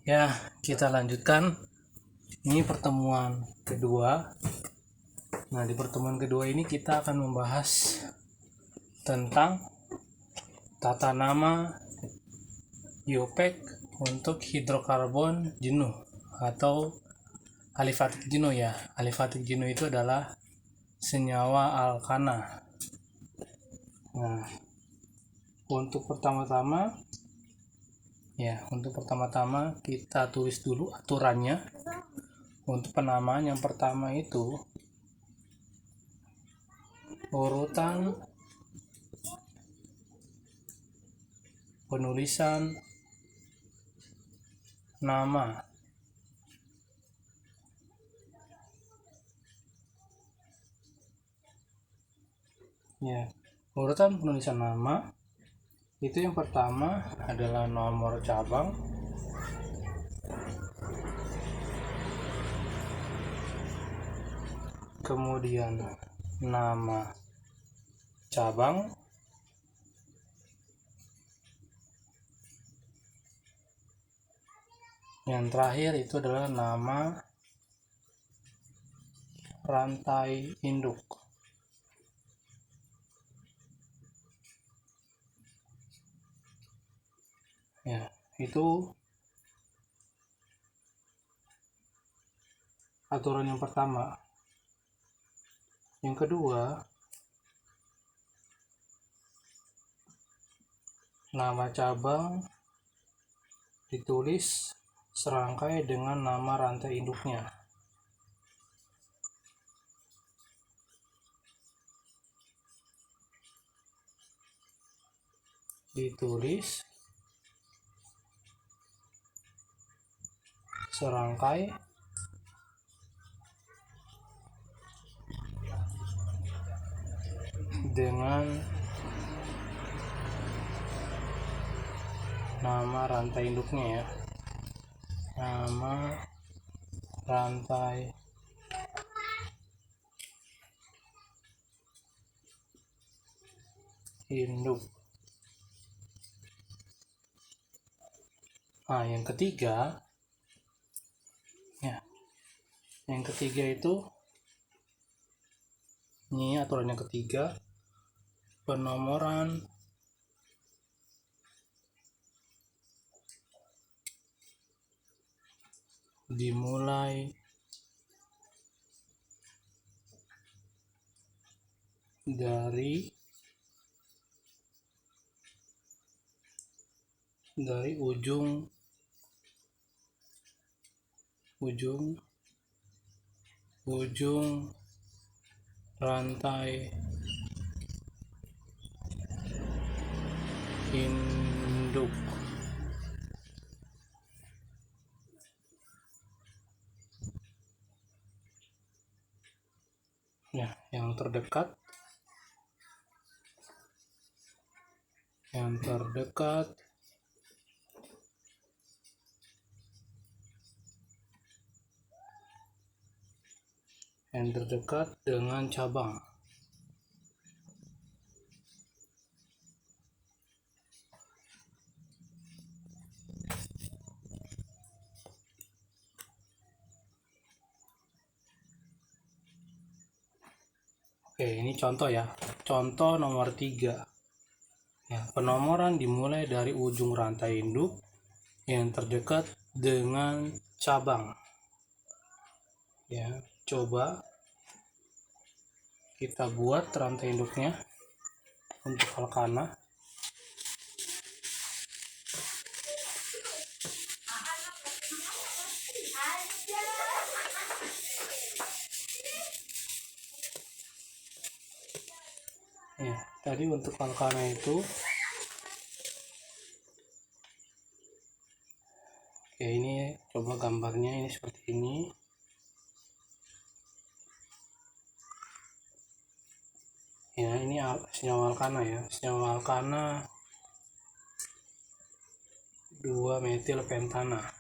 Ya, kita lanjutkan. Ini pertemuan kedua. Nah, di pertemuan kedua ini kita akan membahas tentang tata nama IUPAC untuk hidrokarbon jenuh atau alifatik jenuh ya. Alifatik jenuh itu adalah senyawa alkana. Nah, untuk pertama-tama kita tulis dulu aturannya. Untuk penamaan yang pertama itu urutan penulisan nama ya. Urutan penulisan nama itu yang pertama adalah nomor cabang, kemudian nama cabang, yang terakhir itu adalah nama rantai induk. Ya, itu aturan yang pertama. Yang kedua, nama cabang ditulis serangkai dengan nama rantai induknya. Ditulis serangkai dengan nama rantai induknya ya. Nama rantai induk. Nah, yang ketiga itu ini aturan yang ketiga, penomoran dimulai dari ujung rantai induk. Ya, yang terdekat dengan cabang. Oke, ini contoh ya. Contoh nomor 3. Ya, penomoran dimulai dari ujung rantai induk yang terdekat dengan cabang. Ya, coba kita buat rantai induknya untuk alkana. Ya, tadi untuk alkana itu ya, ini coba gambarnya ini seperti ini. Ya, ini senyawa alkana ya. Senyawa alkana 2-metil pentana.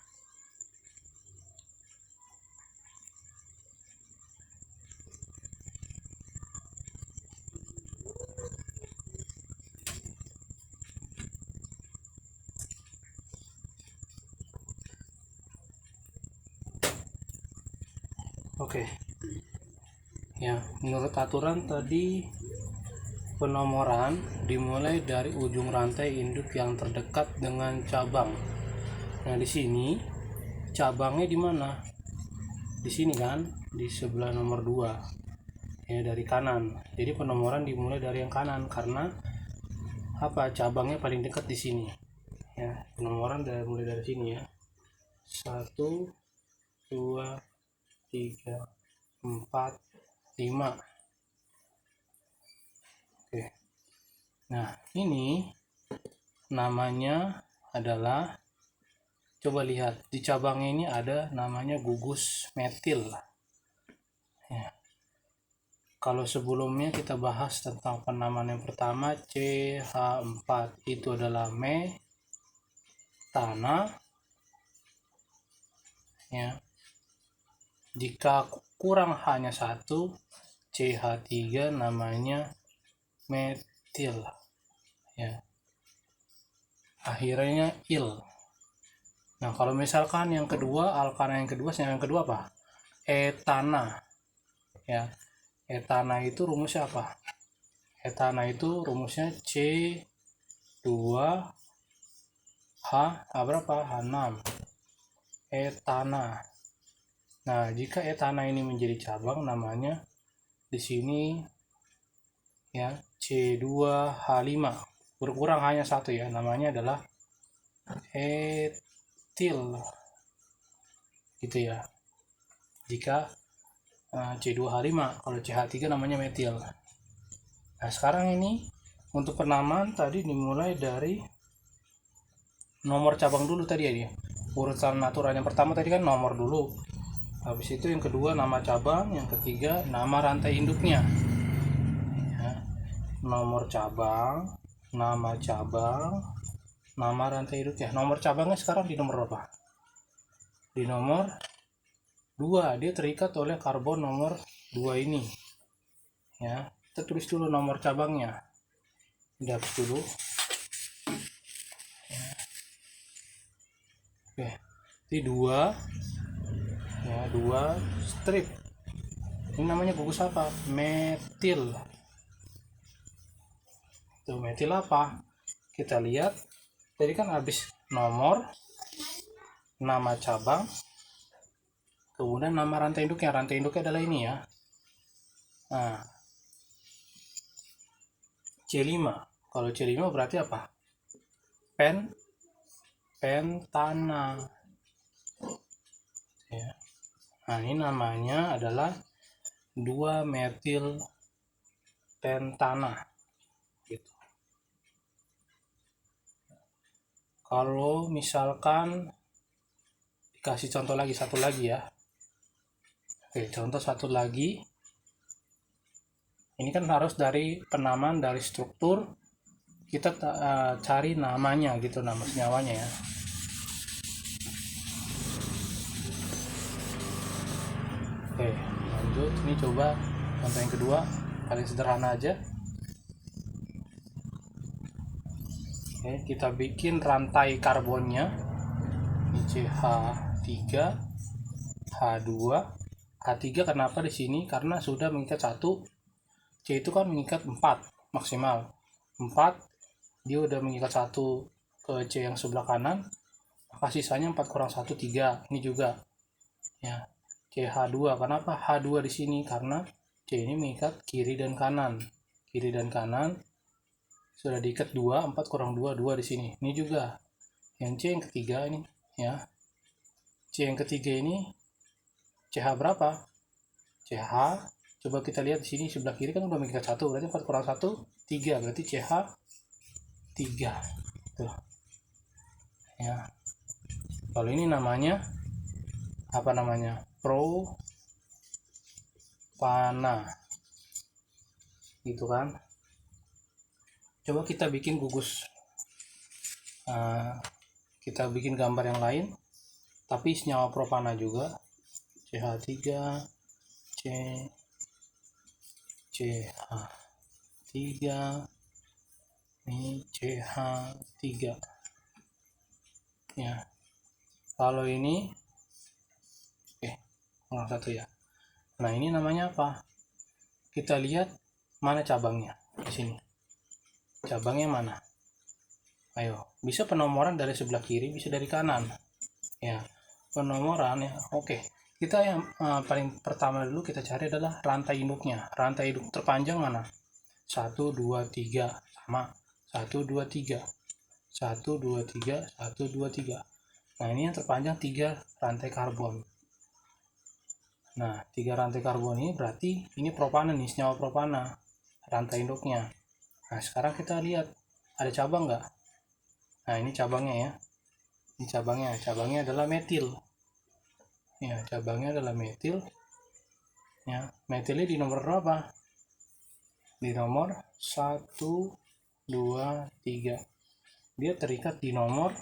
Oke. Ya, menurut aturan tadi penomoran dimulai dari ujung rantai induk yang terdekat dengan cabang. Nah, di sini cabangnya di mana? Di sini kan, di sebelah nomor 2. Ya, dari kanan. Jadi penomoran dimulai dari yang kanan karena apa? Cabangnya paling dekat di sini. Ya, penomoran mulai dari sini ya. 1 2 3 4 5. Oke. Nah, ini namanya adalah, coba lihat di cabangnya ini ada namanya gugus metil. Ya. Kalau sebelumnya kita bahas tentang penamaan yang pertama CH4 itu adalah metana. Ya. Jika kurang hanya satu, CH3 namanya metil. Ya. Akhirnya il. Nah, kalau misalkan yang kedua, alkana yang kedua apa? Etana. Ya. Etana itu rumusnya apa? Etana itu rumusnya C2H berapa? H6. Etana. Nah, jika etana ini menjadi cabang namanya di sini ya C2H5. Berkurang hanya satu ya, namanya adalah etil. Gitu ya. Jika C2H5, kalau CH3 namanya metil. Nah, sekarang ini untuk penamaan tadi dimulai dari nomor cabang dulu tadi ya dia. Urutan aturan yang pertama tadi kan nomor dulu. Habis itu yang kedua nama cabang, yang ketiga nama rantai induknya. Ya. Nomor cabang, nama rantai induk ya. Nomor cabangnya sekarang di nomor berapa? Di nomor 2. Dia terikat oleh karbon nomor 2 ini. Ya, kita tulis dulu nomor cabangnya. Dihapus dulu. Ya. Oke. Ini 2. Ya, 2 strip. Ini namanya gugus apa? Metil. Itu metil apa? Kita lihat. Tadi kan habis nomor, nama cabang, kemudian nama rantai induknya. Rantai induknya adalah ini ya. Nah, C5. Kalau C5 berarti apa? Pentana. Ya. Nah, ini namanya adalah 2-metil pentana. Gitu. Kalau misalkan dikasih contoh lagi, satu lagi ya. Oke, contoh satu lagi. Ini kan harus dari penamaan, dari struktur. Kita cari namanya gitu, nama senyawanya ya. Oke, lanjut. Ini coba contoh yang kedua, paling sederhana aja. Oke, kita bikin rantai karbonnya. Ini CH3, H2, H3 kenapa di sini? Karena sudah mengikat 1. C itu kan mengikat 4 maksimal. 4 dia udah mengikat 1 ke C yang sebelah kanan, maka sisanya 4 kurang 1 3. Ini juga ya. CH2. Kenapa H2 di sini? Karena C ini mengikat kiri dan kanan. Kiri dan kanan sudah diikat 2, 4 kurang 2 2 di sini. Ini juga. Yang C yang ketiga ini ya. C yang ketiga ini CH berapa? CH, coba kita lihat di sini sebelah kiri kan udah mengikat 1, berarti 4 kurang 1 3, berarti CH 3. Tuh. Ya. Kalau ini namanya apa namanya? Propana. Gitu kan? Coba kita bikin gugus. Kita bikin gambar yang lain, tapi senyawa propana juga. CH3, CH3, ini CH3 ya. Kalau ini kurang 1 ya. Nah, ini namanya apa? Kita lihat mana cabangnya di sini. Cabangnya mana? Ayo, bisa penomoran dari sebelah kiri, bisa dari kanan. Ya, penomoran ya. Oke. Kita yang paling pertama dulu kita cari adalah rantai induknya. Rantai induk terpanjang mana? 1 2 3 sama. 1 2 3. 1 2 3, 1 2 3. Nah, ini yang terpanjang 3 rantai karbon. Nah, 3 rantai karbon ini berarti ini propana nih, senyawa propana. Rantai induknya. Nah, sekarang kita lihat ada cabang nggak? Nah, ini cabangnya ya. Ini cabangnya adalah metil. Ya, cabangnya adalah metil. Ya, metilnya di nomor berapa? Di nomor 1 2 3. Dia terikat di nomor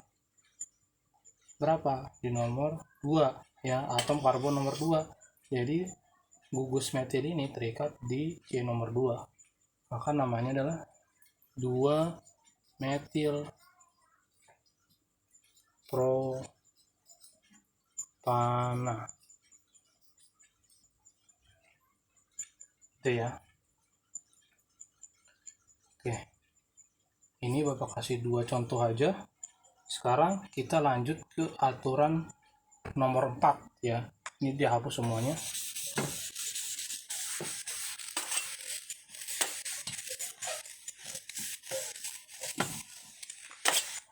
berapa? Di nomor 2 ya, atom karbon nomor 2. Jadi gugus metil ini terikat di C nomor 2. Maka namanya adalah 2 metil propana. Itu ya. Oke. Ini Bapak kasih 2 contoh aja. Sekarang kita lanjut ke aturan nomor 4 ya. Ini dihapus semuanya.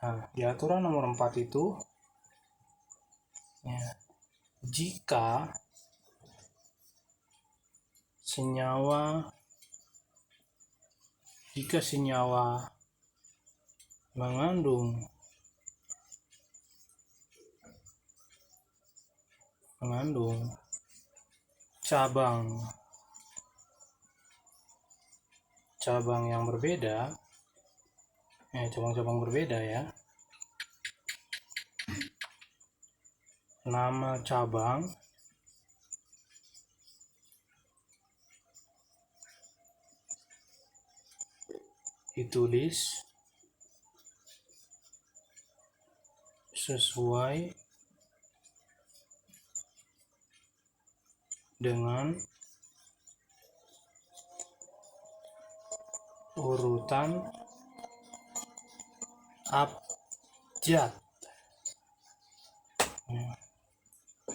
Nah, di aturan nomor 4 itu ya, jika senyawa mengandung cabang yang berbeda, cabang-cabang berbeda ya. Nama cabang ditulis sesuai dengan urutan abjad.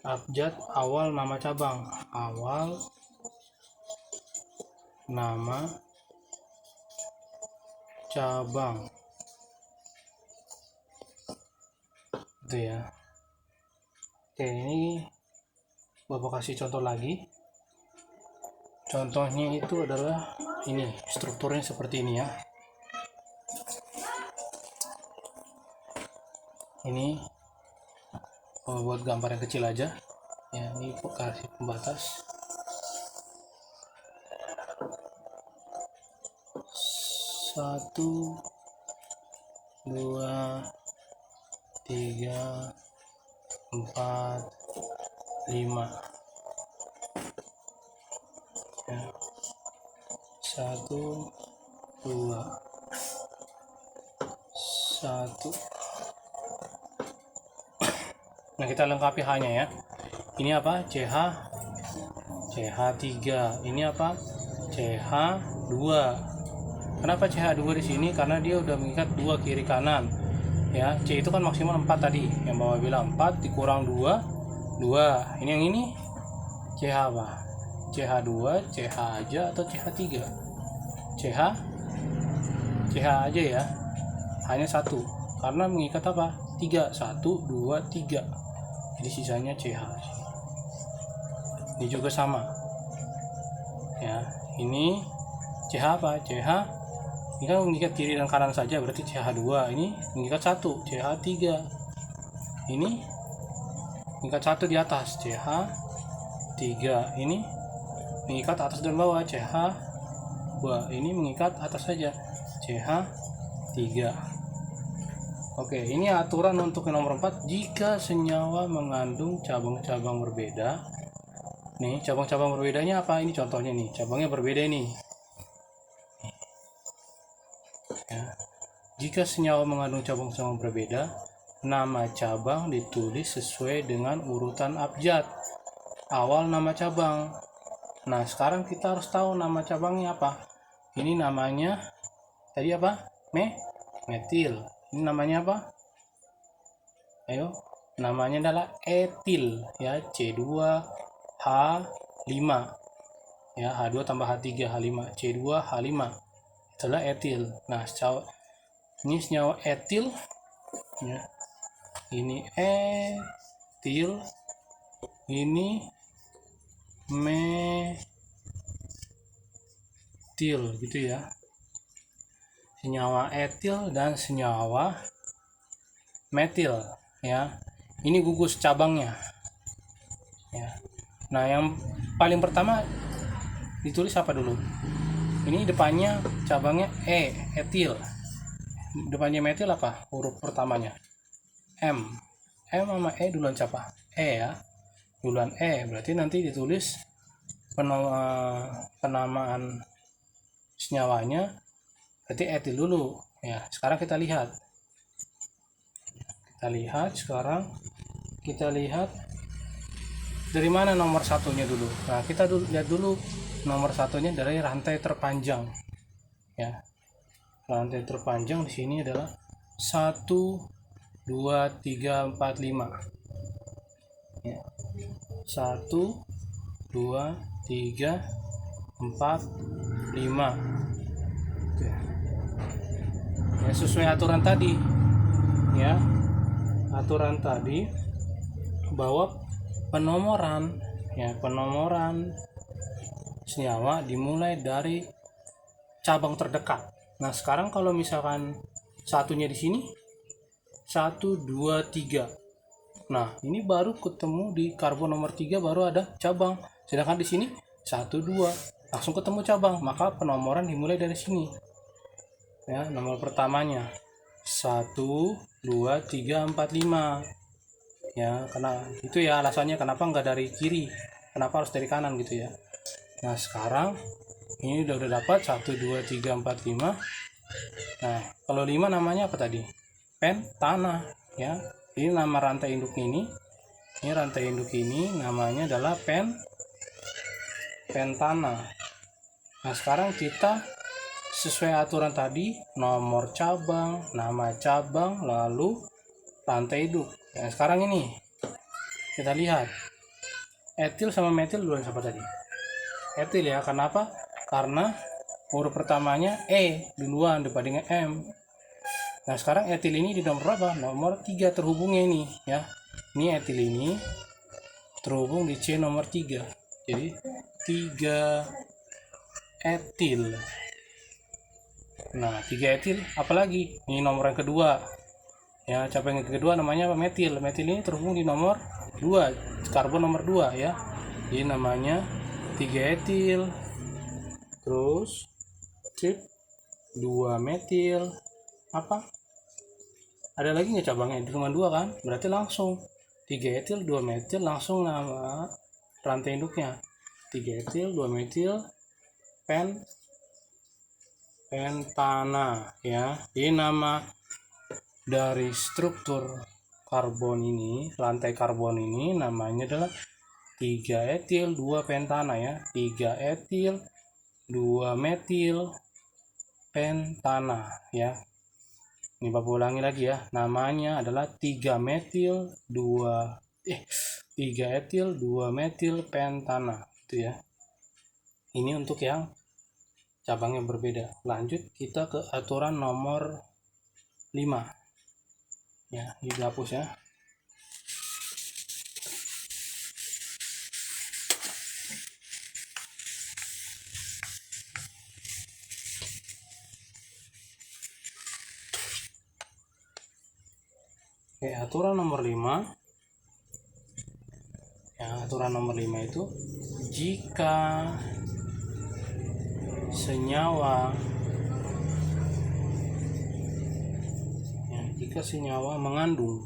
Abjad awal nama cabang, awal nama cabang. Itu ya. Oke, ini Bapak kasih contoh lagi. Contohnya itu adalah ini, strukturnya seperti ini ya. Ini buat gambar yang kecil aja ya. Ini kasih pembatas 1 2 3 4 5 ya. 1 2 1. Nah, kita lengkapi hanya ya. Ini apa? CH3. Ini apa? CH2. Kenapa CH2 di sini? Karena dia udah mengikat 2 kiri kanan. Ya, C itu kan maksimal 4 tadi. Yang bawah bilang 4 dikurang 2, 2. Ini yang ini CH apa? CH2, CH aja atau CH3? CH aja ya. Hanya 1. Karena mengikat apa? 3. 1 2 3. Jadi sisanya CH. Ini juga sama. Ya, ini CH apa? CH ini kan mengikat kiri dan kanan saja, berarti CH2. Ini mengikat 1, CH3. Ini mengikat 1 di atas, CH3. Ini mengikat atas dan bawah, CH2. Ini mengikat atas saja, CH3. Oke, ini aturan untuk yang nomor 4. Jika senyawa mengandung cabang-cabang berbeda. Nih, cabang-cabang berbedanya apa? Ini contohnya nih, cabangnya berbeda nih. Ya. Jika senyawa mengandung cabang-cabang berbeda, nama cabang ditulis sesuai dengan urutan abjad awal nama cabang. Nah, sekarang kita harus tahu nama cabangnya apa. Ini namanya tadi apa? Metil. Ini namanya apa? Ayo, namanya adalah etil ya, C2H5 ya, H2 tambah H3 H5, C2H5 itulah etil. Nah, ini senyawa etil ya. Ini etil, ini metil gitu ya. Senyawa etil dan senyawa metil ya. Ini gugus cabangnya ya. Nah, yang paling pertama ditulis apa dulu? Ini depannya cabangnya etil. Depannya metil apa? Huruf pertamanya M sama duluan siapa? Ya, duluan berarti nanti ditulis penamaan senyawanya berarti etil dulu ya. Sekarang kita lihat sekarang kita lihat dari mana nomor satunya dulu. Nah, kita lihat dulu nomor satunya dari rantai terpanjang ya. Rantai terpanjang di sini adalah 1 2 3 4 5 ya. 1 2 3 4 5 ya, sesuai aturan tadi ya. Aturan tadi bahwa penomoran senyawa dimulai dari cabang terdekat. Nah, sekarang kalau misalkan satunya di sini 1 2 3. Nah, ini baru ketemu di karbon nomor 3 baru ada cabang. Sedangkan di sini 1 2 langsung ketemu cabang. Maka penomoran dimulai dari sini. Ya, nomor pertamanya 1 2 3 4 5. Ya, karena itu ya alasannya kenapa nggak dari kiri. Kenapa harus dari kanan gitu ya. Nah, sekarang ini udah dapat 1 2 3 4 5. Nah, kalau 5 namanya apa tadi? Pentana ya. Ini nama rantai induk ini. Ini rantai induk ini namanya adalah pentana. Nah, sekarang kita sesuai aturan tadi, nomor cabang, nama cabang, lalu rantai induk. Nah, sekarang ini kita lihat etil sama metil duluan siapa tadi? Etil ya. Kenapa? Karena huruf pertamanya duluan dibandingkan M. Nah, sekarang etil ini di nomor berapa? Nomor 3 terhubungnya ini ya. Ini etil ini terhubung di C nomor 3. Jadi 3 etil. Nah, 3 etil apalagi? Ini nomor yang kedua. Ya, cabang yang kedua namanya apa? Metil. Metil ini terhubung di nomor 2, karbon nomor 2 ya. Ini namanya 3 etil. Terus trip 2 metil. Apa? Ada lagi nggak cabangnya? Cuma 2 kan? Berarti langsung 3 etil 2 metil langsung nama rantai induknya. 3 etil 2 metil pentana ya. Ini nama dari struktur karbon ini, rantai karbon ini namanya adalah 3 etil 2 pentana ya. 3 etil 2 metil pentana ya. Ini Bapak ulangi lagi ya. Namanya adalah 3 etil 2 metil pentana itu ya. Ini untuk yang cabang yang berbeda. Lanjut kita ke aturan nomor 5. Ya, ini dihapus ya. Oke, aturan nomor 5. Ya, aturan nomor 5 itu jika senyawa mengandung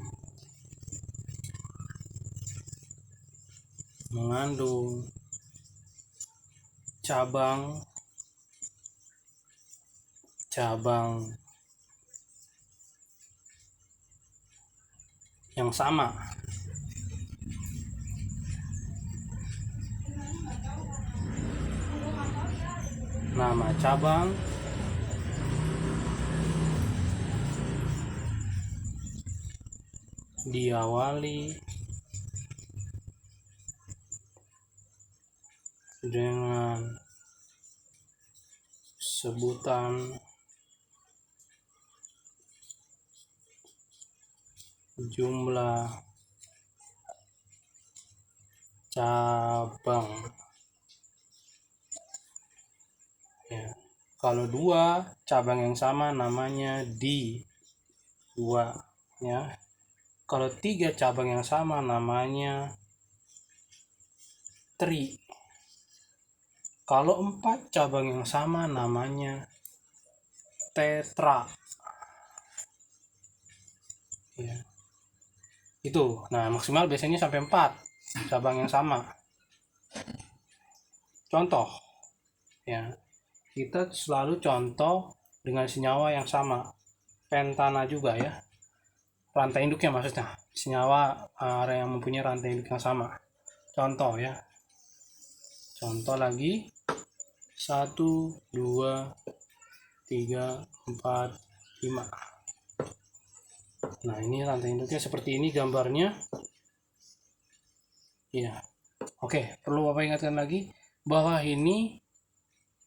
cabang yang sama nama cabang, diawali dengan sebutan jumlah cabang. Ya. Kalau dua cabang yang sama namanya di dua, ya. Kalau tiga cabang yang sama namanya tri. Kalau empat cabang yang sama namanya tetra. Ya. Itu. Nah, maksimal biasanya sampai 4 cabang yang sama. Contoh, ya. Kita selalu contoh dengan senyawa yang sama. Pentana juga ya. Rantai induknya maksudnya. Senyawa yang mempunyai rantai induk yang sama. Contoh ya. Contoh lagi. 1, 2, 3, 4, 5. Nah, ini rantai induknya seperti ini gambarnya. Ya. Oke, perlu Bapak ingatkan lagi bahwa ini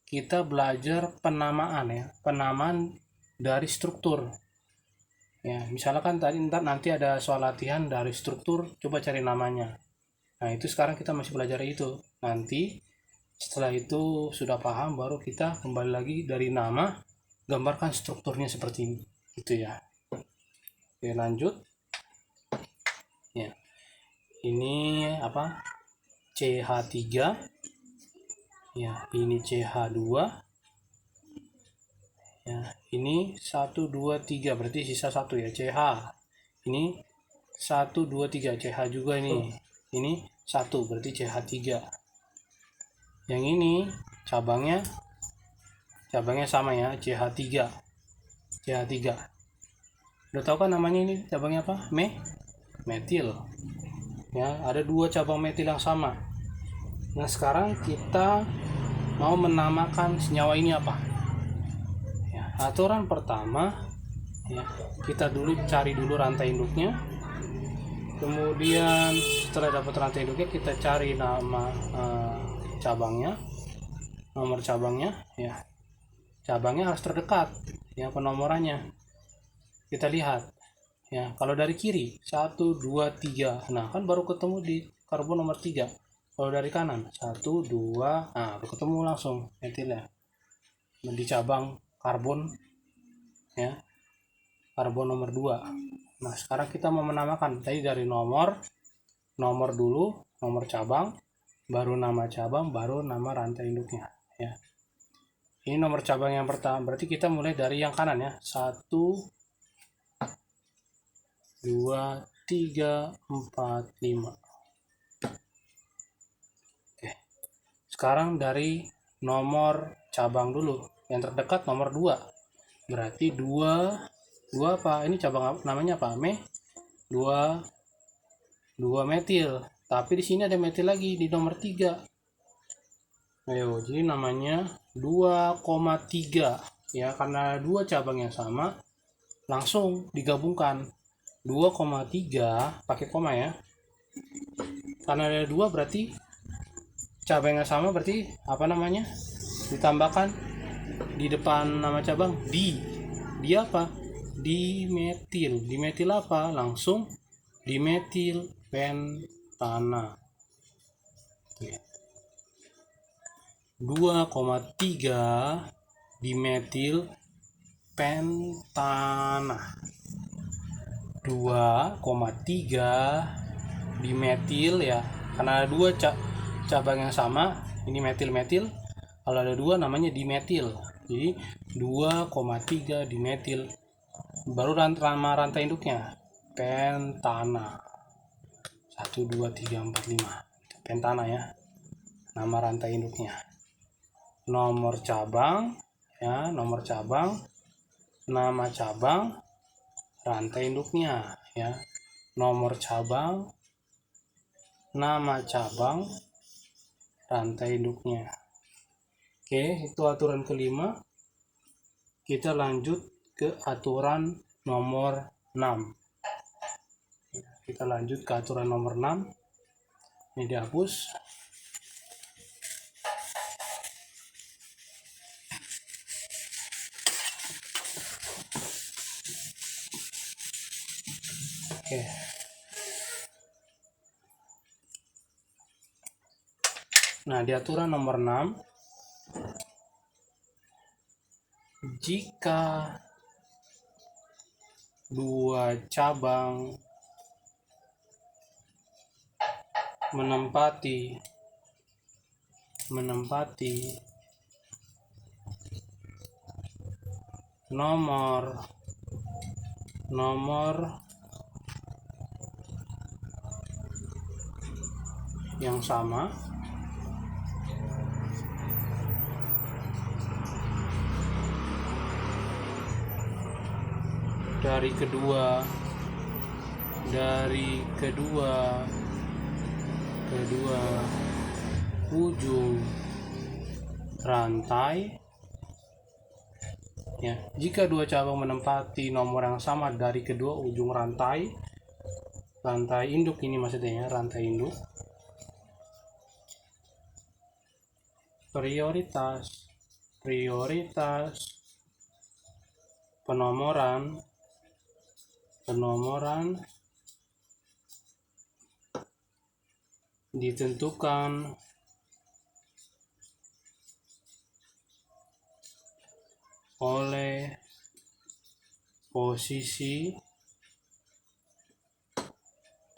kita belajar penamaan ya, penamaan dari struktur. Ya, misalkan tadi nanti ada soal latihan dari struktur, coba cari namanya. Nah, itu sekarang kita masih belajar itu. Nanti setelah itu sudah paham, baru kita kembali lagi dari nama, gambarkan strukturnya seperti ini. Gitu ya. Oke, lanjut. Ya. Ini apa? CH3. Ya, ini CH2. Ya, ini 1 2 3 berarti sisa 1 ya, CH. Ini 1 2 3 CH juga ini. Ini 1 berarti CH3. Yang ini cabangnya sama ya, CH3. CH3. Udah tahu kan namanya ini cabangnya apa? Metil. Ya, ada 2 cabang metil yang sama. Nah, sekarang kita mau menamakan senyawa ini apa? Ya, aturan pertama ya, kita dulu cari dulu rantai induknya. Kemudian setelah dapat rantai induknya, kita cari nama cabangnya, nomor cabangnya ya. Cabangnya harus terdekat ya, penomorannya kita lihat ya. Kalau dari kiri 1 2 3, nah kan baru ketemu di karbon nomor 3. Kalau dari kanan 1 2, nah baru ketemu langsung metilnya di cabang karbon ya, karbon nomor 2. Nah, sekarang kita mau menamakan tadi dari nomor dulu, nomor cabang, baru nama cabang, baru nama rantai induknya ya. Ini nomor cabang yang pertama, berarti kita mulai dari yang kanan ya. 1 2 3 4 5. Oke. Sekarang dari nomor cabang dulu, yang terdekat nomor 2. Berarti 2 apa? Ini cabang namanya apa? 2 metil. Tapi di sini ada metil lagi di nomor 3. Ayo, jadi namanya 2,3 ya, karena 2 cabang yang sama langsung digabungkan. 2,3 pakai koma ya. Karena ada 2 berarti cabang yang sama, berarti apa namanya? Ditambahkan di depan nama cabang di apa? Dimetil. Dimetil apa? Langsung dimetil pentana. 2,3 dimetil pentana. 2,3 dimetil ya, karena ada 2 cabang yang sama, ini metil. Kalau ada 2 namanya dimetil. Jadi 2,3 dimetil. Baru nama rantai induknya pentana. 1 2 3 4 5. Pentana ya. Nama rantai induknya. Nomor cabang ya, nomor cabang, nama cabang, rantai induknya ya. Nomor cabang, nama cabang, rantai induknya. Oke, itu aturan kelima. Kita lanjut ke aturan nomor 6. Kita lanjut ke aturan nomor 6. Ini dihapus. Oke. Nah, di aturan nomor 6, jika dua cabang menempati nomor yang sama, dari kedua ujung rantai, ya, jika dua cabang menempati nomor yang sama dari kedua ujung rantai induk, ini maksudnya rantai induk, prioritas penomoran ditentukan oleh posisi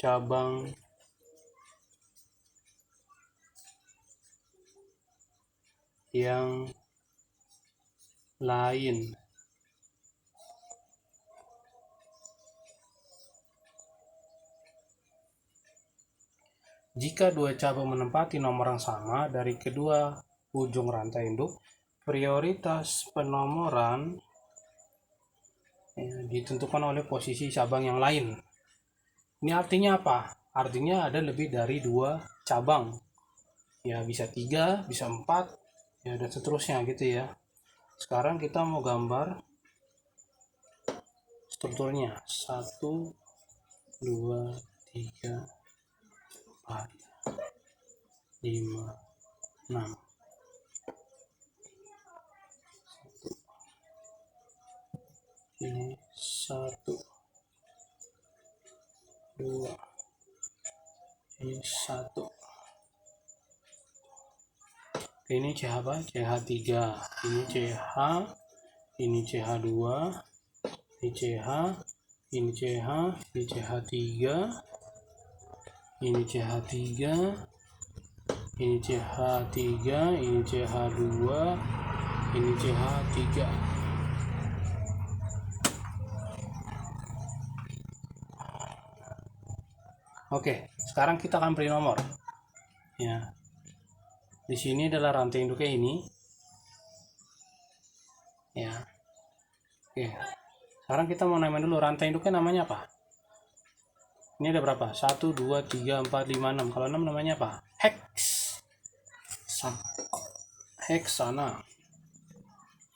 cabang yang lain. Jika dua cabang menempati nomor yang sama dari kedua ujung rantai induk, prioritas penomoran ditentukan oleh posisi cabang yang lain. Ini artinya apa? Artinya ada lebih dari dua cabang. Ya, bisa 3, bisa 4, ya, dan seterusnya gitu ya. Sekarang kita mau gambar strukturnya. 1, 2, 3, 4, 5, 6. Ini 1, 2, ini 1. Ini CH apa? CH3. Ini CH, ini CH2, ini CH, ini CH, ini CH3, ini CH3, ini CH3, ini CH2, ini CH3. Oke, sekarang kita akan beri nomor. Ya. Di sini adalah rantai induknya ini. Ya. Oke. Sekarang kita mau namain dulu rantai induknya, namanya apa? Ini ada berapa? 1, 2, 3, 4, 5, 6. Kalau 6 namanya apa? Heksana.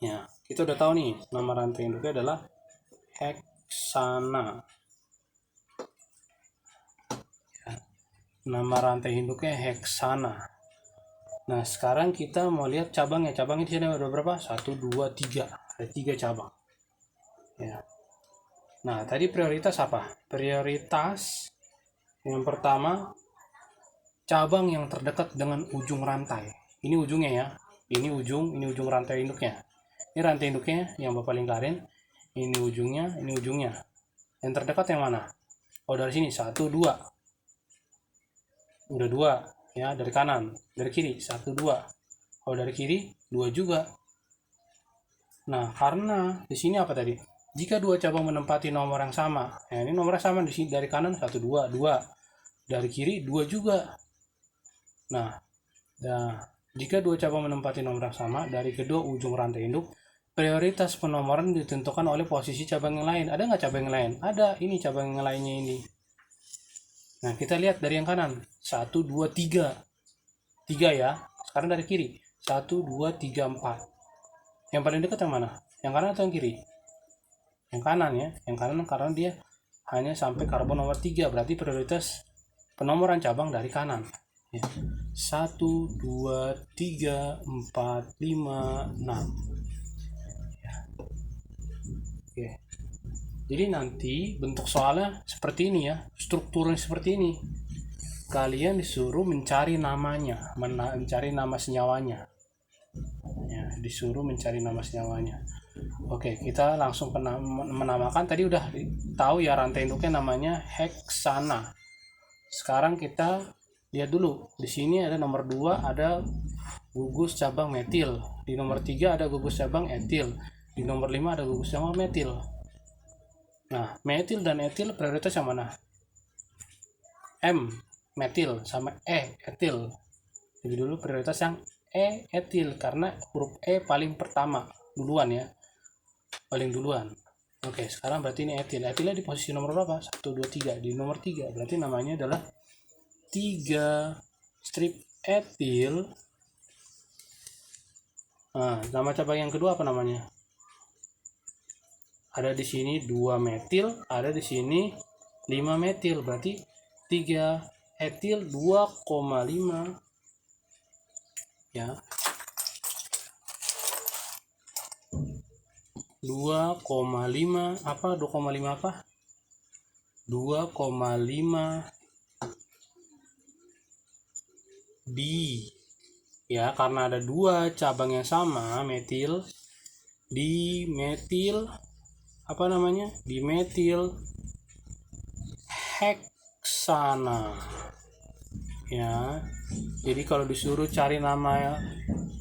Ya, kita udah tahu nih, nama rantai induknya adalah heksana. Ya, nama rantai induknya heksana. Nah, sekarang kita mau lihat cabangnya. Cabangnya di sini ada berapa? 1, 2, 3. Ada 3 cabang. Ya. Nah, tadi prioritas apa? Prioritas yang pertama, cabang yang terdekat dengan ujung rantai. Ini ujungnya ya. Ini ujung rantai induknya. Ini rantai induknya yang Bapak lingkarin. Ini ujungnya, ini ujungnya. Yang terdekat yang mana? Oh, dari sini 1, 2. Udah 2 ya, dari kanan. Dari kiri 1, 2. Oh, dari kiri 2 juga. Nah, karena di sini apa tadi? Jika dua cabang menempati nomor yang sama, ya, ini nomornya sama di sini, dari kanan 1, 2, 2, dari kiri 2 juga. Nah, jika dua cabang menempati nomor yang sama dari kedua ujung rantai induk, prioritas penomoran ditentukan oleh posisi cabang yang lain. Ada nggak cabang yang lain? Ada, ini cabang yang lainnya ini. Nah, kita lihat dari yang kanan, 1, 2, 3, 3 ya. Sekarang dari kiri, 1, 2, 3, 4. Yang paling dekat yang mana? Yang kanan atau yang kiri? Yang kanan ya. Yang kanan karena dia hanya sampai karbon nomor 3. Berarti prioritas penomoran cabang dari kanan. Ya. 1, 2, 3, 4, 5, 6. Ya. Oke. Jadi nanti bentuk soalnya seperti ini ya. Strukturnya seperti ini. Kalian disuruh mencari namanya, mencari nama senyawanya. Ya, disuruh mencari nama senyawanya. Oke, kita langsung menamakan. Tadi udah tahu ya rantai induknya namanya heksana. Sekarang kita lihat dulu. Di sini ada nomor 2 ada gugus cabang metil. Di nomor 3 ada gugus cabang etil. Di nomor 5 ada gugus cabang metil. Nah, metil dan etil prioritas yang mana? M metil sama etil. Jadi dulu prioritas yang etil karena huruf E paling pertama duluan ya. Paling duluan. Oke, sekarang berarti ini etil. Etilnya di posisi nomor berapa? 1, 2, 3. Di nomor 3. Berarti namanya adalah 3 strip etil. Nah, nama cabang yang kedua apa namanya? Ada di sini 2 metil, ada di sini 5 metil. Berarti 3 etil 2,5 ya. 2,5 apa? 2,5 apa? 2,5 di ya, karena ada 2 cabang yang sama metil di metil apa namanya? Di metil heksana. Ya. Jadi kalau disuruh cari nama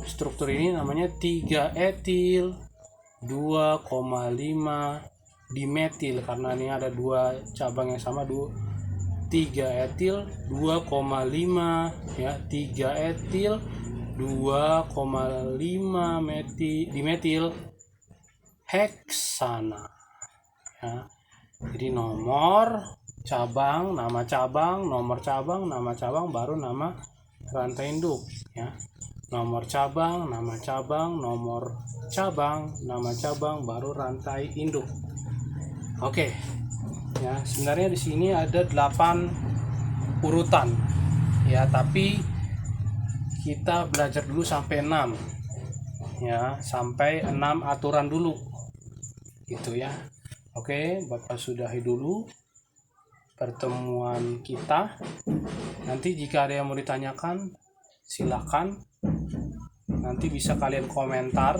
struktur ini namanya 3 etil 2,5 dimetil karena ini ada 2 cabang yang sama 3 etil 2,5 ya, 3 etil 2,5 dimetil heksana ya. Jadi nomor cabang, nama cabang, nomor cabang, nama cabang, baru nama rantai induk ya. Nomor cabang, nama cabang, nomor cabang, nama cabang, baru rantai induk. Oke. Ya, sebenarnya di sini ada 8 urutan. Ya, tapi kita belajar dulu sampai 6. Ya, sampai 6 aturan dulu. Gitu ya. Oke, Bapak sudahi dulu pertemuan kita. Nanti jika ada yang mau ditanyakan silakan, nanti bisa kalian komentar